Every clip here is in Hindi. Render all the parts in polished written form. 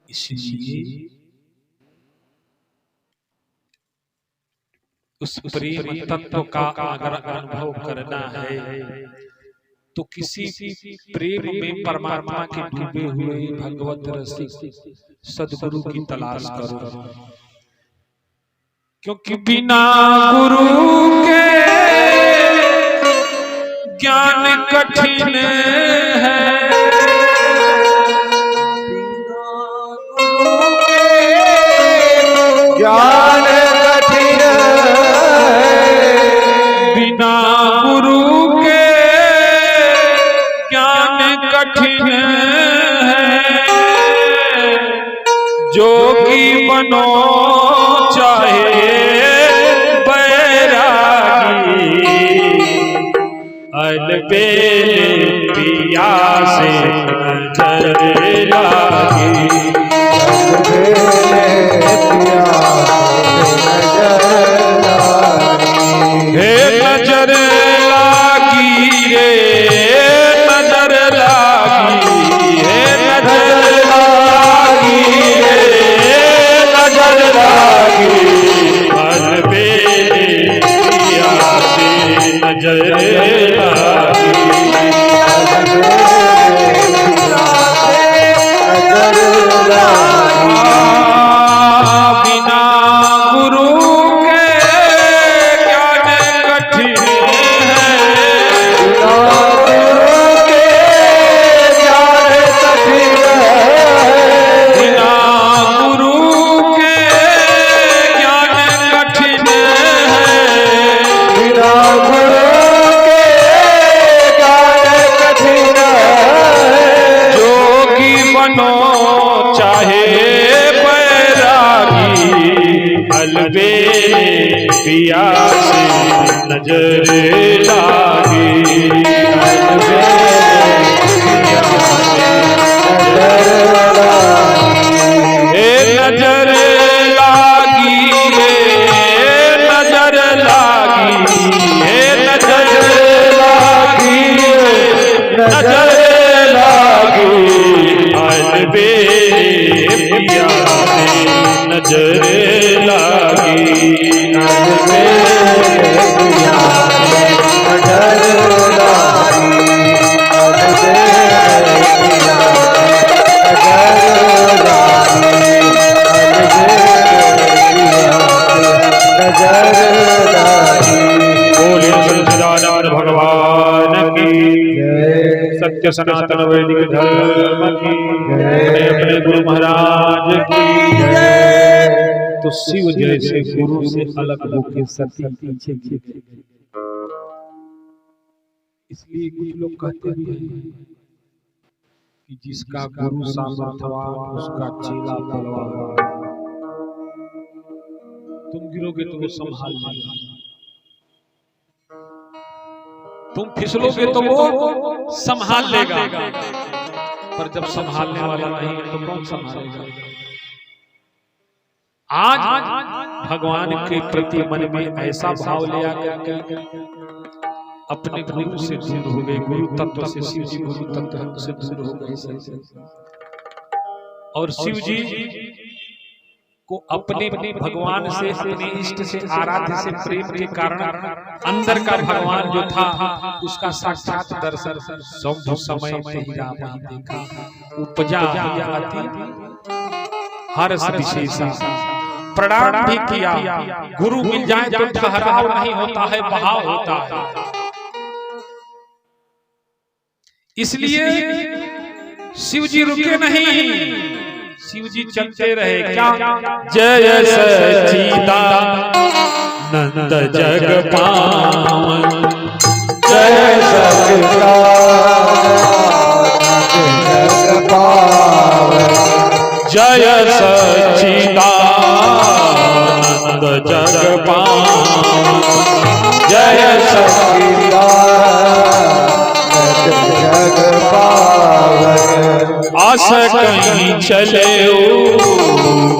इसलिए उस प्रेम तत्व का अगर अनुभव करना है तो किसी प्रेम में परमात्मा के डूबे हुए भगवत रसिक सद्गुरु की तलाश करो, क्योंकि बिना गुरु के ज्ञान कठिन है। ज्ञान कठिन है, बिना गुरु के ज्ञान कठिन है। जोगी बनो चाहे बैरागी, अलबेले पिया से नजर लागी, हे नजर लागी रे नजर लागी, हे नजर लागी रे नजर लागी, अलबेले पिया से नजर लागी, बिना गुरु के ज्ञान कठिन है, बिना गुरु के ज्ञान कठिन है, बिना गुरु के ज्ञान कठिन है। जोगी बनो चाहे अलबेले पिया से नजर लागी, अलबेले पिया से नजर लागी, हे नजर लागी रे नजर लागी, हे नजर लागी रे नजर लागी, अलबेले पिया से नजर लागी, अलबेले पिया से नजर लागी, अलबेले पिया से नजर लागी, अलबेले पिया से नजर लागी। बोले सच्चिदानंद भगवान की जय, सत्य सनातन वैदिक धर्म की जय, अपने गुरु महाराज की जय। तो शिव जैसे गुरु से अलग होकर सती पीछे गिरे। इसलिए कुछ लोग कहते भी हैं कि जिसका गुरु सामर्थ्यवान उसका चेला बलवान। तुम गिरोगे तो वो संभाल लेगा, तुम फिसलोगे तो वो संभाल लेगा, पर जब संभालने वाला नहीं है तो कौन संभालेगा। आज भगवान के प्रति मन में ऐसा भाव ले आकर के अपने गुरु से दूर हो गए, गुरु तत्व से, शिव जी गुरु तत्व से दूर हो गए, और शिव जी को अपने भगवान से, अपने इष्ट से, आराध्य से प्रेम के कारण अंदर का भगवान जो था उसका साक्षात दर्शन सब समय तेरा वही देखा, उपजा अति हर्ष विशेषा, प्रणाम भी किया। गुरु मिल जाए तो ठहराव नहीं होता है, बहाव होता है। इसलिए शिव जी रुके नहीं, शिव जी चलते रहे। क्या जय सच्चिदानंद जग पावन, जय सच्चिदानंद जग पावन, जय सच्चिदानंद जग पावन, जय सच्चिदानंद जग पावन। आस कहीं चले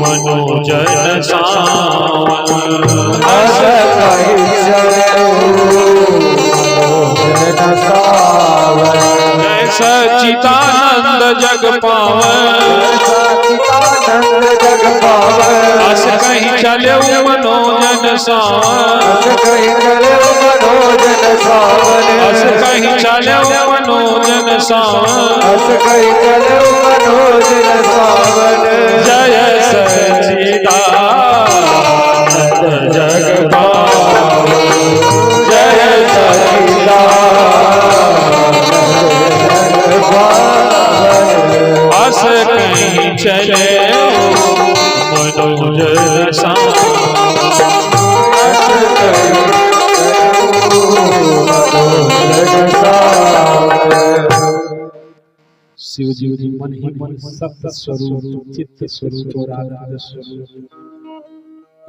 मनोजन सावन, आस कहीं चले मनोजन सावन, जय सच्चिदानंद जग पावन, चले मनोजन सावन अस कहीं चले मनोजन सावन अस कहीं चले मनोजन सावन अस कहीं चले मनोजन सावन जय सच्चिदानंद जग पावन जय सच्चिदानंद जग पावन अस कहीं चले मनोजन सावन अस कहीं मनोजन सावन शिव जी मन ही मन सत्य स्वरूप चित्त स्वरूप और आनंद स्वरूप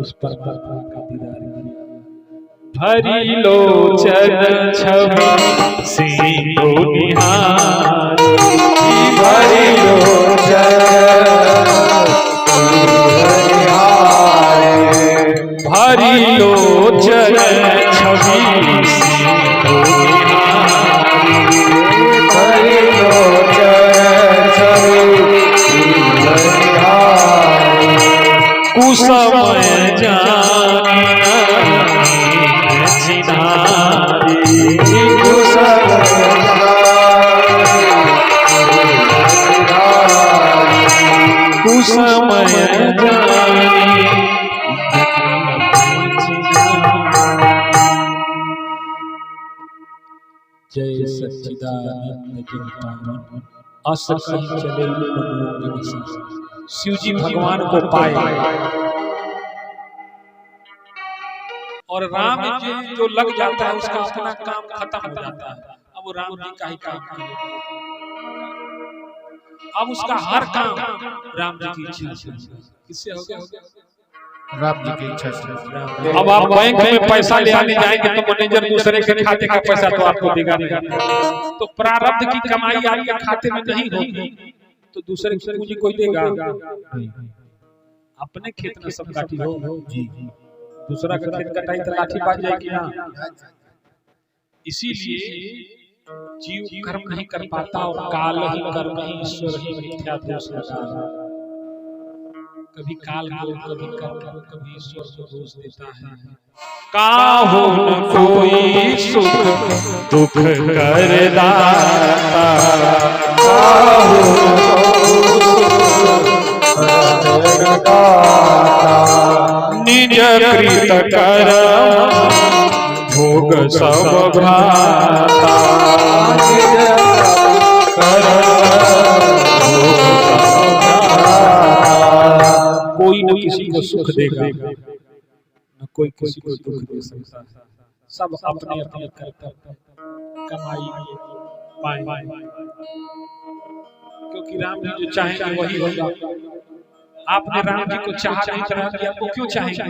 उस परमात्मा का दीदार भरी लोचन छवि सिंधु निहारी भरी लोचन भरी लोचन छवि सिंधु निहारी भरी लोचन छवि कुसमय जानी चिनारी कुसमय जानी जय सच्चिदानंद जग पावन अस कहीं चले मनोजन सावन शिव जी भगवान को पाए और राम जी जो लग जाता है उसका अपना काम खत्म हो जाता है। अब वो राम जी का ही काम करेगा, अब उसका हर काम राम जी की इच्छा से किससे हो गया राम जी की इच्छा से। अब आप बैंक में पैसा ले आने जाएंगे तो मैनेजर दूसरे के खाते का पैसा तो आपको देगा नहीं, तो प्रारब्ध की कमाई आपके खाते में नहीं होगी तो दूसरे की पूंजी कोई देगा? अपने खेत में सब काटी हो जी, दूसरा का खेत कटाई तो लाठी बाज जाएगी ना। इसीलिए जीव कर्म नहीं कर पाता और काल ही कर्म ही ईश्वर ही मिथ्या दोष लगा। कभी काल को कभी कर्म को कभी ईश्वर को दोष देता है। काहू न कोई सुख दुख कर दाता काहू निज कृत कर्म भोग सब भ्राता कोई न किसी को सुख देगा न कोई किसी को दुख दे सकता है। सब अपने अपने कर्तव्य कमाई पाए, क्योंकि राम जी जो चाहेंगे वही होगा। आपने राम जी को चाहा नहीं तो राम जी आपको क्यों चाहेंगे?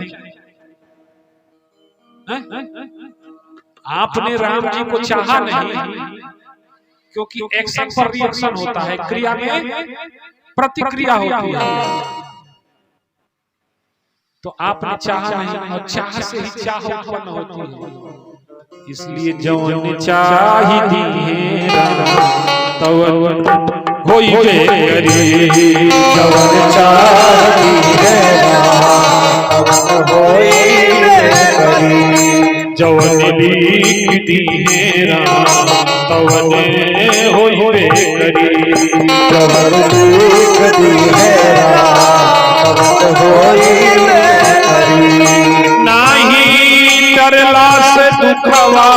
आपने राम जी को चाहा नहीं, क्योंकि एक्शन पर रिएक्शन होता है, क्रिया में प्रतिक्रिया होती है। तो आपने चाहा नहीं और चाह से ही चाह उत्पन्न होती है। इसलिए जौन चाही दी तव होई बे करी, जवन चाही है तवन होई करी, जवन लिख दी तवन होई बे करी, जवन लिख दी है तवन होई करी। नाही डरला से दुखवा,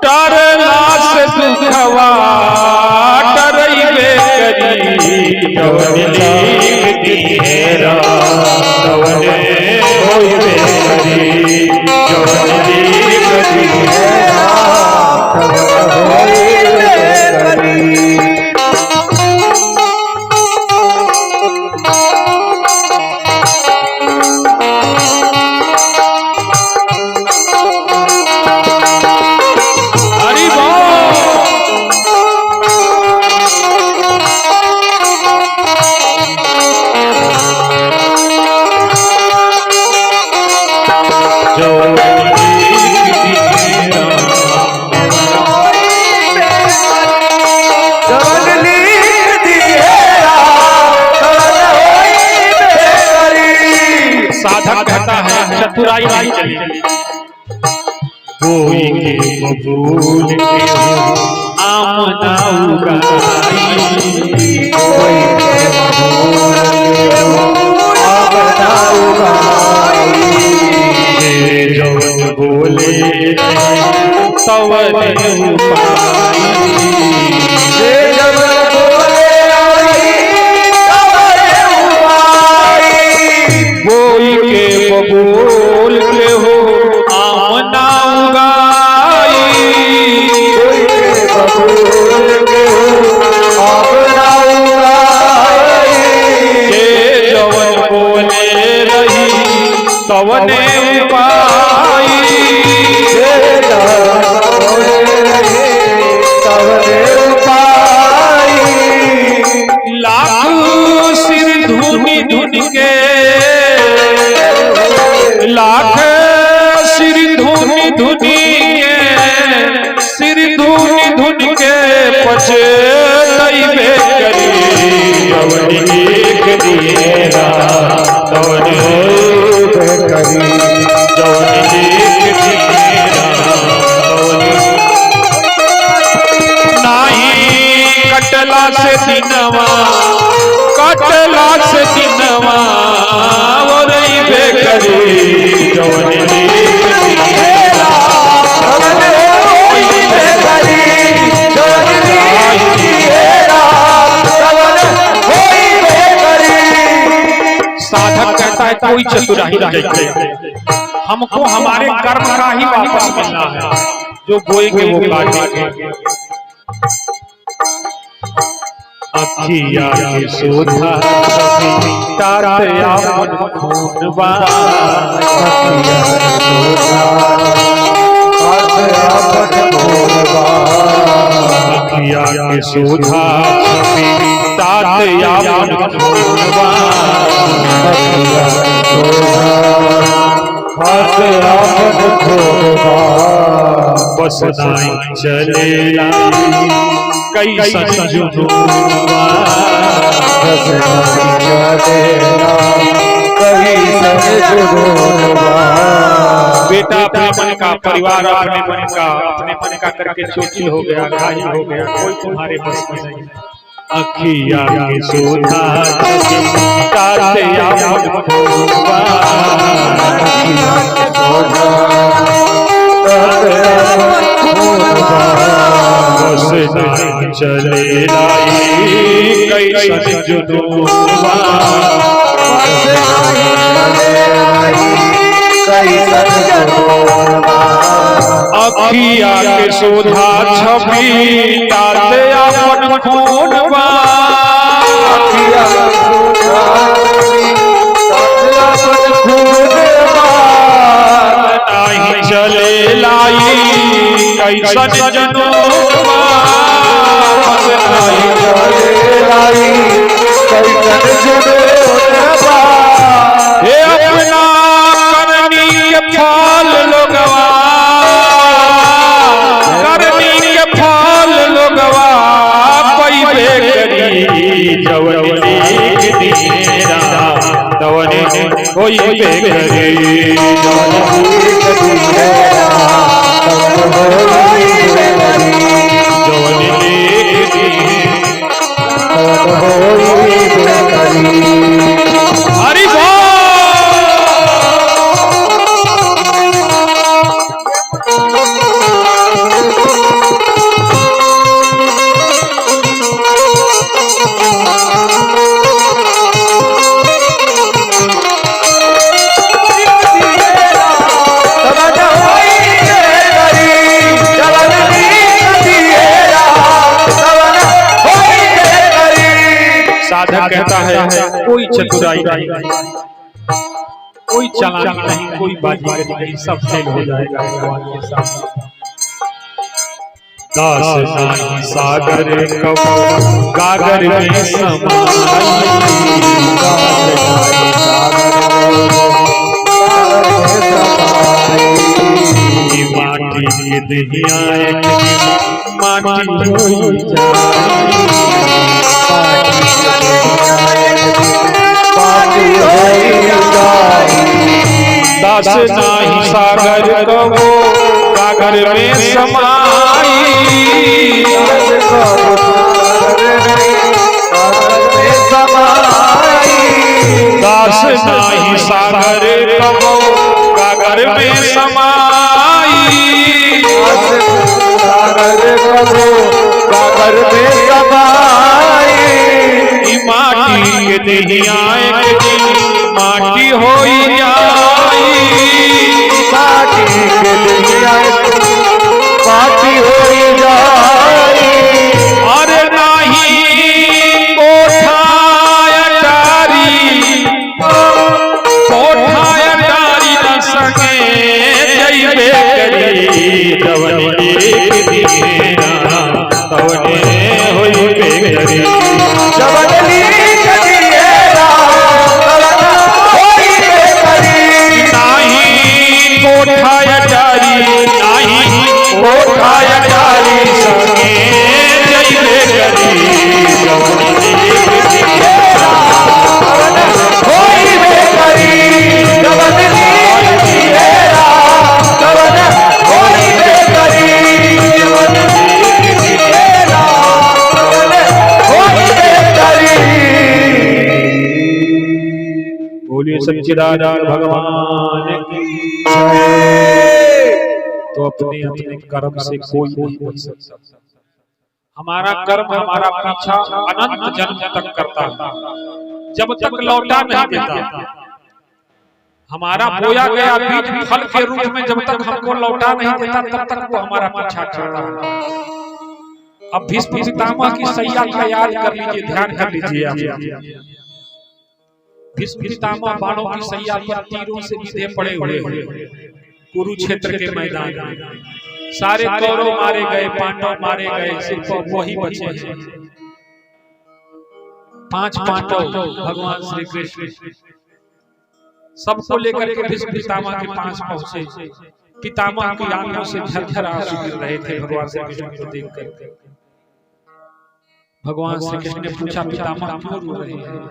डरला से दुखवा डरइबे करी, जवन लिख दी तवन होइबे करी, जवन लिख दी तवन होई करी। जो चतुराई नहीं चली। कोई के बबूल के आमना उगाई, कोई के बबूल के आमना उगाई। जवन बोले तवन उपाई, जवन बोले तवन उपाई। कोई के बबूल के हो आमना उगाई, कोई के बबूल के आमना उगाई। जवन बोले रही तवने उपाई, लाख सिर धुनी धुन के, लाख सिर धुनी धुनी के, सिर धुनी धुन के पछताइबे करी। जवन एक दिएरा तवन करी, जवन एक दिएरा तवन नाही कटला से दिनवा, कटला से दिनवा वो रहिबे करी। जवन एक दिएरा तवन होइबे करी, जवन एक दिएरा तवन होइबे करी। साधक कहता है कोई चतुराई नहीं है, हमको हमारे कर्म का ही वापस मिलना है, जो बोएंगे वो काटेंगे। अखिया के सोधा तारया मन खूनवा, अखिया के सोधा तारया मन खूनवा, बस नाई चलेला कैसन जुनूनवा, बेटा अपने मन का, परिवार अपने मन का, अपने मन का करके चोटिल हो गया, घायल हो गया, कोई तुम्हारे बस में नहीं। अखिया के सोधा तारया मन खूनवा, बस नाई चलेला कैसन जुनूनवा, अखिया के सोधा छवि तारया मन खूनवा, नहीं चले लाई कैसन जुनूनवा, नहीं चले लाई कैसन जुनूनवा। हे अपना करनी के फल लोगवा, करनी के फल लोगवा पैबे करी। जवन एक दिएरा तवन होइबे करी, जवन एक दिएरा तवन होइबे करी, जवन एक दिएरा तवन होइबे करी। हरि बोल। साधक कहता है कोई चतुराई नहीं, कोई चालाकी नहीं, कोई बाजीगरी नहीं, सब फेल हो जाएगा भगवान के साथ। दास नाही सागर कब गागर में समाई, माटी के दहिया माटी हो जाए, 10 दास नाही सागर कबो सागर में समाई दास नाही सागर कबो सागर में समाई सागर कबो सागर में समाई माटी के नहीं आए माटी हो जाई माटी के नहीं आए माटी हो जाई अरे नहीं कोठा अटारी न सके जइबे करी तवने एक दिनेरा तवने होइबे करी जवनी कदिएरा तवने होइबे करी नाही कोठा अटारी नाही कोठा अटारी सके जइबे करी तवने एक दिनेरा तवने होइबे करी जवनी कदिएरा तवने होइबे करी जवनी कदिएरा तवने होइबे करी। बोलिए सच्चिदानंद भगवान की तो अपने अपने कर्म से कोई नहीं बच सकता। हमारा कर्म हमारा पीछा अनंत जन्म तक करता है जब तक लौटा नहीं देता। हमारा बोया गया बीज फल के रूप में जब तक हमको लौटा नहीं देता तब तक वो हमारा पीछा करता है। अब भीष्म पितामह की सैया का याद कर लीजिए, ध्यान कर लीजिए आप। भीष्म पितामह बाणों की सैया पर तीरों से विधे पड़े हुए कुरुक्षेत्र के मैदान में। सारे कौरव मारे गए, पांडव मारे गए, सिर्फ वही बचे हैं 5 पांडव भगवान श्री कृष्ण। सबको लेकर के भीष्म पितामह के पास पहुंचे। पितामह की आंखों से झरझर आंसू गिर रहे थे भगवान श्री कृष्ण को देखकर। भगवान श्री कृष्ण ने पूछा, पितामह क्यों रो रहे हैं?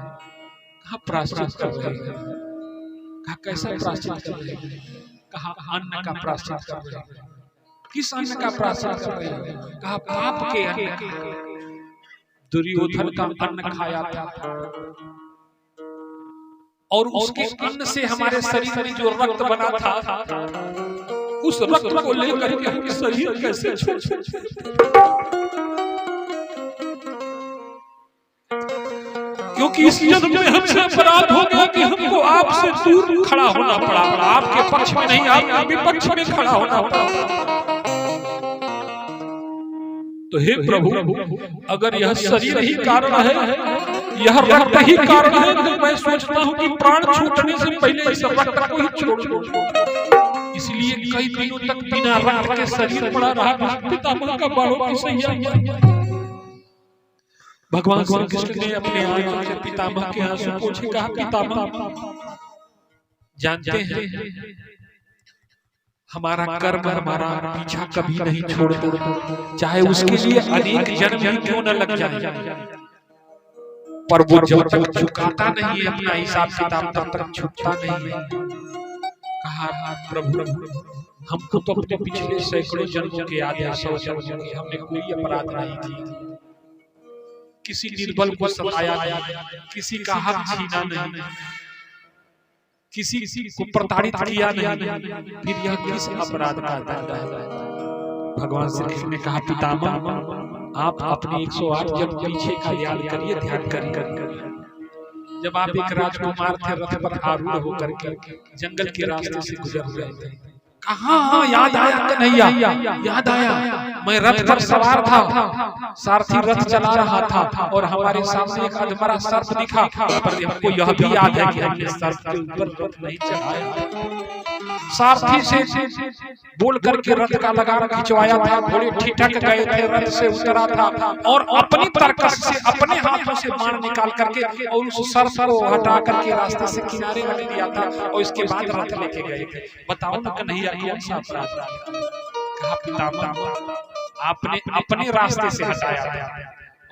कहा प्रायश्चित कर रहे हैं। कहा कैसा प्रायश्चित कर रहे हैं? कहा अन्न का प्रायश्चित कर रहे हैं। किस अन्न का प्रायश्चित कर रहे हैं? कहा पाप के अन्न का। दुर्योधन का अन्न खाया था और उसके अन्न से हमारे शरीर में जो रक्त बना था उस रक्त को लेकर के हम शरीर कैसे छोड़ सकते? क्योंकि इस जन्म में हमसे अपराध हो गया कि हमको आपसे दूर खड़ा होना पड़ा। आपके पक्ष में नहीं, आपके विपक्ष में खड़ा होना पड़ा। तो हे प्रभु, अगर यह शरीर ही कारण है, यह रक्त ही कारण है, तो मैं सोचता हूँ कि प्राण छूटने से पहले इस रक्त को ही छोड़ दो। इसलिए कई दिनों तक बिना रक्त के शरीर पड़ा रहा। पितामह का बाणों की सैया। भगवान श्री कृष्ण ने अपने आंखों से पितामह के आंसू पोंछे। कहा, पितामह जानते हैं हमारा कर्म हमारा पीछा कभी नहीं छोड़ता, चाहे उसके लिए अनेक जन्म ही क्यों न लग जाए, पर वो जब तक चुकाता नहीं है अपना हिसाब किताब तब तक छूटता नहीं है। कहा, प्रभु हमको तो अपने पिछले सैकड़ों जन्मों के याद है, 100 जन्मों के हमने कोई अपराध नहीं किया, किसी निर्बल को सताया नहीं, किसी का हक छीना नहीं, किसी को प्रताड़ित किया नहीं, फिर यह किस अपराध का दंड है? भगवान श्री कृष्ण ने कहा, पितामह आप अपने 108 जन्म पीछे का याद करिए, ध्यान करिए। जब आप एक राजकुमार थे, रथ पर आरूढ़ होकर के जंगल के रास्ते से गुजर रहे थे। कहाँ याद आया कन्हैया? याद आया, मैं रथ पर सवार था, सारथी रथ चला रहा था और हमारे सामने एक अधमरा सर्प दिखा, पर हमको यह भी याद है कि हमने सर्प के ऊपर रथ नहीं चढ़ाया। सारथी से बोल करके रथ का लगाम खिंचवाया था, घोड़े ठिठक गए थे, रथ से उतरा था और अपनी तरकस से अपने हाथों से बाण निकाल करके और उस सर्प को हटा करके रास्ते से किनारे रख दिया था और इसके बाद रथ लेके गए थे। बताओ ना कन्हैया कौन सा अपराध? कहा, पितामह आपने अपने रास्ते से हटाया था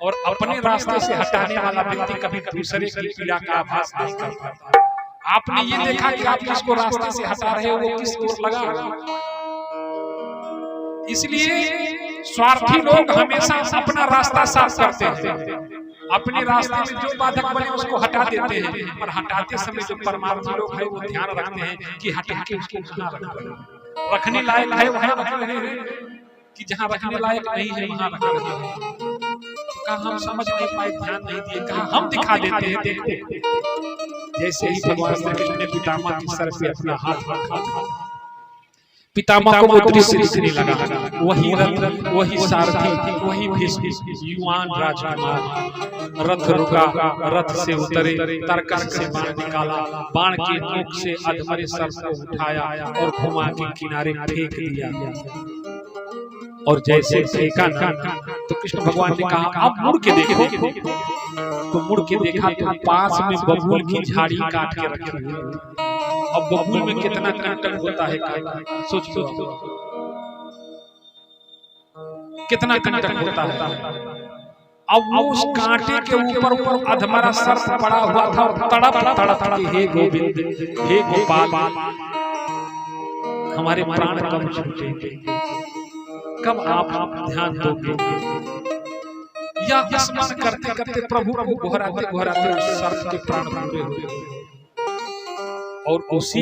और अपने रास्ते से हटाने वाला व्यक्ति कभी दूसरे की पीड़ा का आभास नहीं कर पाता। आपने ये देखा कि आप किसको रास्ते से हटा रहे हो, वो किस ओर लगा। इसलिए स्वार्थी लोग हमेशा अपना रास्ता साफ करते हैं, अपने रास्ते में जो बाधक बने उसको हटा देते हैं, और हटाते समय जो परमार्थी लोग हैं वो ध्यान रखते हैं कि हटा के उसको कहां रखने लायक है वहां रख रहे हैं, कि जहां रखने लायक नहीं है वहां रख रहे हैं। कहा हम समझ नहीं पाए, ध्यान नहीं दिए, कहा हम दिखा देते हैं। देखो जैसे ही भगवान श्री कृष्ण ने पितामह के सर पे अपना हाथ रखा, पितामह को वो दृश्य दिखने लगा, वही रथ, वही सारथी, वही भीष्म, युवान राजकुमार, रथ रुका, रथ से उतरे, तरकस से बाण निकाला, बाण के नोक से अधमरे सर को उठाया और घुमा के किनारे फेंक दिया। और जैसे फेंका ना तो कृष्ण भगवान ने कहा आप मुड़ के देखो। तो मुड़ के देखा तो पास में बबूल की झाड़ी काट के रखी हुई। अब बबूल में कितना कंटक होता है, सोचो कितना कंटक होता है। अब वो उस कांटे के ऊपर अधमरा सर्प पड़ा हुआ था और तड़प तड़प के हे गोविंद, हे गोपाल, हमारे प्राण कब छूटेंगे, कब आप ध्यान दोगे। या स्मरण करते करते प्रभु को घोराते घोराते उस सर्प के प्राण पूरे हुए, और उसी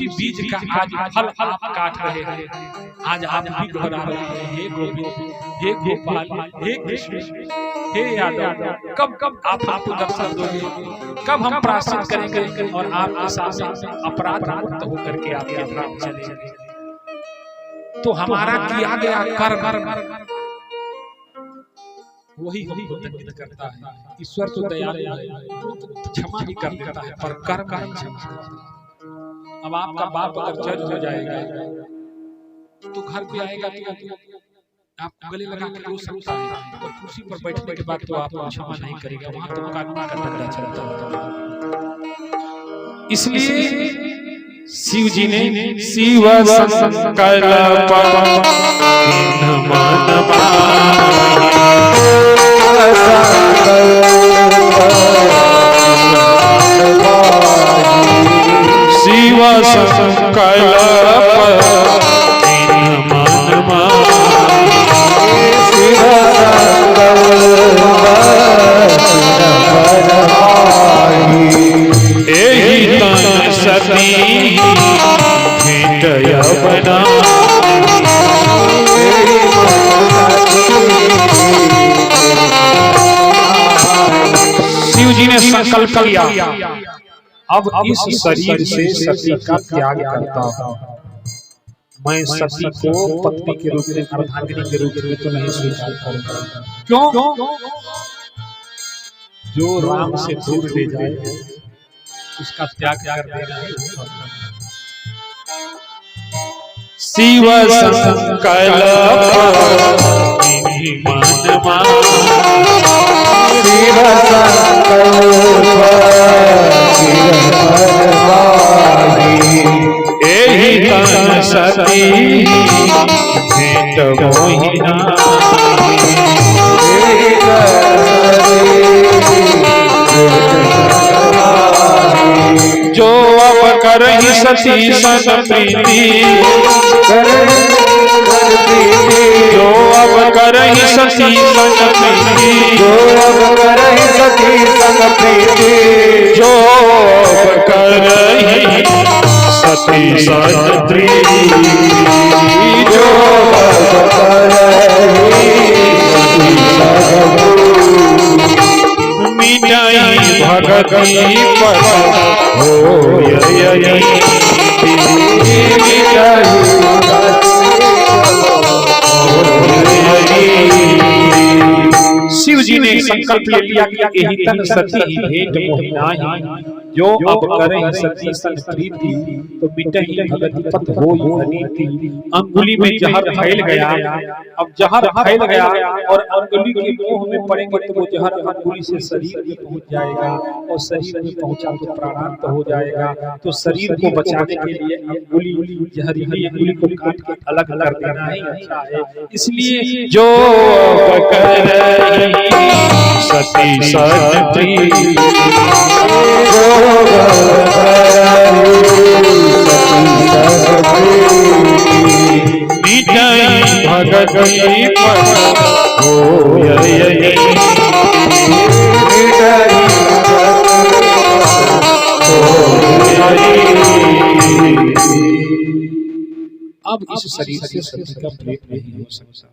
बीज का आज फल आप काट रहे हैं। आज आप भी घोरा रहे हैं, हे गोविंद, हे गोपाल, हे कृष्ण, हे यादव, कब आप आपको दर्शन दोगे, कब हम प्राश्चित करेंगे और आपके सामने अपराध मुक्त होकर के आपके धाम चलेंगे। तो हमारा किया गया कर्म वही हमको दंडित करता है। ईश्वर तो दयालु है, क्षमा भी कर देता है, पर कर्म का क्षमा करता है। अब आपका बाप अगर जज हो जाएगा तो घर पे आएगा तो आपको गले लगा के रो सकता है, और कुर्सी पर बैठने के बाद तो आपको क्षमा नहीं करेगा, वहां तो कानून का डंडा चलता है। इसलिए शिव जी ने शिव संकल्प शिव सती बना शिव जी ने संकल्प किया, अब इस शरीर से सती का त्याग करता हूं। मैं सती को पत्नी के रूप में, अर्धांगिनी के रूप में तो नहीं स्वीकार करूंगा। क्यों? जो राम से दूर ले जाए उसका त्याग कर देना है। शिव संकल्प मनमा, शिव संकल्प एहि तन सती भेंट मोहिना, जो अब करहि सती सन प्रीति, जो अब करहि सती सन प्रीति, जो अब करहि सती सन प्रीति, जो अब करहि सती सन प्रीति, जो अब करहि मिटाई भगति पर होययि, शिव जी ने संकल्प ले लिया कि यही तन सती भेंट मोहिनाहि, जो अब करे सती सन प्रीति, तो मिटहि भगति पथ होई अनीति। अंगुली में जहर फैल गया, अब जहर फैल गया और अंगुली के मुंह में पड़ेंगे तो वो जहर अंगुली से शरीर में पहुंच जाएगा, और शरीर में पहुंचा तो प्राणांत हो जाएगा। तो शरीर को बचाने के लिए अंगुली, जहरीली अंगुली को काट के अलग अलग देना ही अच्छा है। इसलिए जो करहि सती सन प्रीति, जो भगती हो अब इस शरीर से सत्य का प्रेम नहीं हो सकता।